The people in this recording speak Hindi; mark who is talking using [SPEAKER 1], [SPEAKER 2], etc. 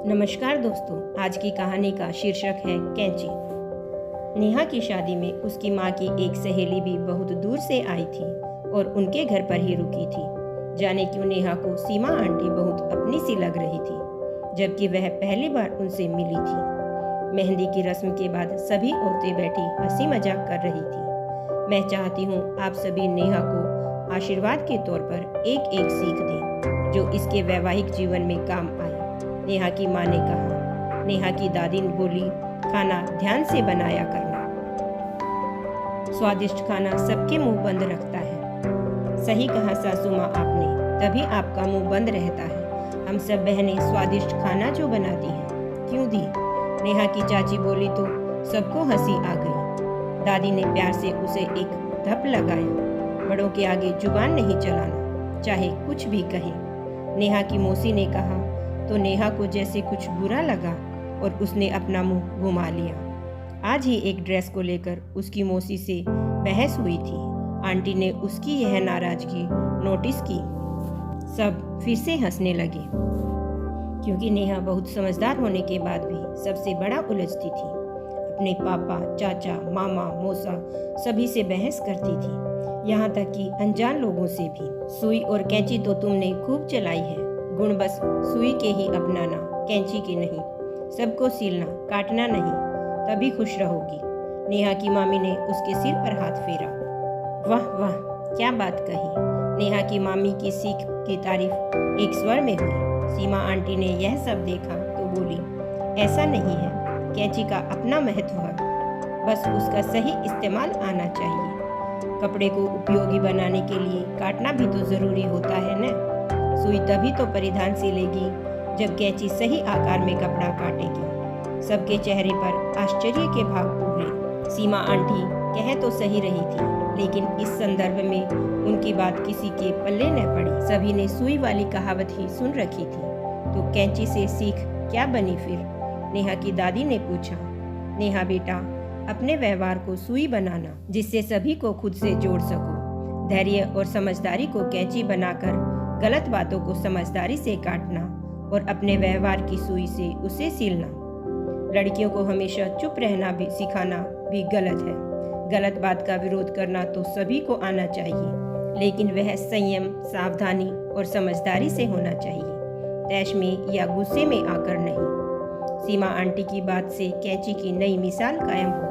[SPEAKER 1] नमस्कार दोस्तों, आज की कहानी का शीर्षक है कैंची। नेहा की शादी में उसकी माँ की एक सहेली भी बहुत दूर से आई थी और उनके घर पर ही रुकी थी। जाने क्यों नेहा को सीमा आंटी बहुत अपनी सी लग रही थी, जबकि वह पहली बार उनसे मिली थी। मेहंदी की रस्म के बाद सभी औरतें बैठी हंसी मजाक कर रही थी। मैं चाहती हूँ आप सभी नेहा को आशीर्वाद के तौर पर एक एक सीख दें जो इसके वैवाहिक जीवन में काम आए, नेहा की माँ ने कहा। नेहा की दादी बोली, खाना ध्यान से बनाया करना। स्वादिष्ट खाना सबके मुंह बंद रखता है। सही कहा सासू माँ आपने, तभी आपका मुंह बंद रहता है। हम सब बहनें स्वादिष्ट खाना जो बनाती हैं, क्यों दी? नेहा की चाची बोली तो सबको हंसी आ गई। दादी ने प्यार से उसे एक धप लगाया। बड़ों के आगे जुबान नहीं चलाना, चाहे कुछ भी कहे। नेहा की मौसी ने कहा तो नेहा को जैसे कुछ बुरा लगा और उसने अपना मुंह घुमा लिया। आज ही एक ड्रेस को लेकर उसकी मौसी से बहस हुई थी। आंटी ने उसकी यह नाराजगी नोटिस की। सब फिर से हंसने लगे, क्योंकि नेहा बहुत समझदार होने के बाद भी सबसे बड़ा उलझती थी। अपने पापा, चाचा, मामा, मौसा सभी से बहस करती थी, यहाँ तक कि अनजान लोगों से भी। सुई और कैंची तो तुमने खूब चलाई है, गुण बस सुई के ही अपनाना, कैंची के नहीं। सबको सीलना, काटना नहीं, तभी खुश रहोगी। नेहा की मामी ने उसके सिर पर हाथ फेरा। वाह वाह, क्या बात कही। नेहा की मामी की सीख की तारीफ एक स्वर में हुई। सीमा आंटी ने यह सब देखा तो बोली, ऐसा नहीं है, कैंची का अपना महत्व है, बस उसका सही इस्तेमाल आना चाहिए। कपड़े को उपयोगी बनाने के लिए काटना भी तो जरूरी होता है न। सुई तभी तो परिधान सिलेगी जब कैंची सही आकार में कपड़ा काटेगी। सबके चेहरे पर आश्चर्य के भाव उभरे। सीमा आंटी कह तो सही रही थी, लेकिन इस संदर्भ में उनकी बात किसी के पल्ले न पड़ी। सभी ने सुई वाली कहावत ही सुन रखी थी, तो कैंची से सीख क्या बनी फिर? नेहा की दादी ने पूछा। नेहा बेटा, अपने व्यवहार को सुई बनाना, जिससे सभी को खुद से जोड़ सको। धैर्य और समझदारी को कैंची बनाकर गलत बातों को समझदारी से काटना और अपने व्यवहार की सुई से उसे सीलना। लड़कियों को हमेशा चुप रहना भी सिखाना भी गलत है। गलत बात का विरोध करना तो सभी को आना चाहिए, लेकिन वह संयम, सावधानी और समझदारी से होना चाहिए, तैश में या गुस्से में आकर नहीं। सीमा आंटी की बात से कैंची की नई मिसाल कायम हो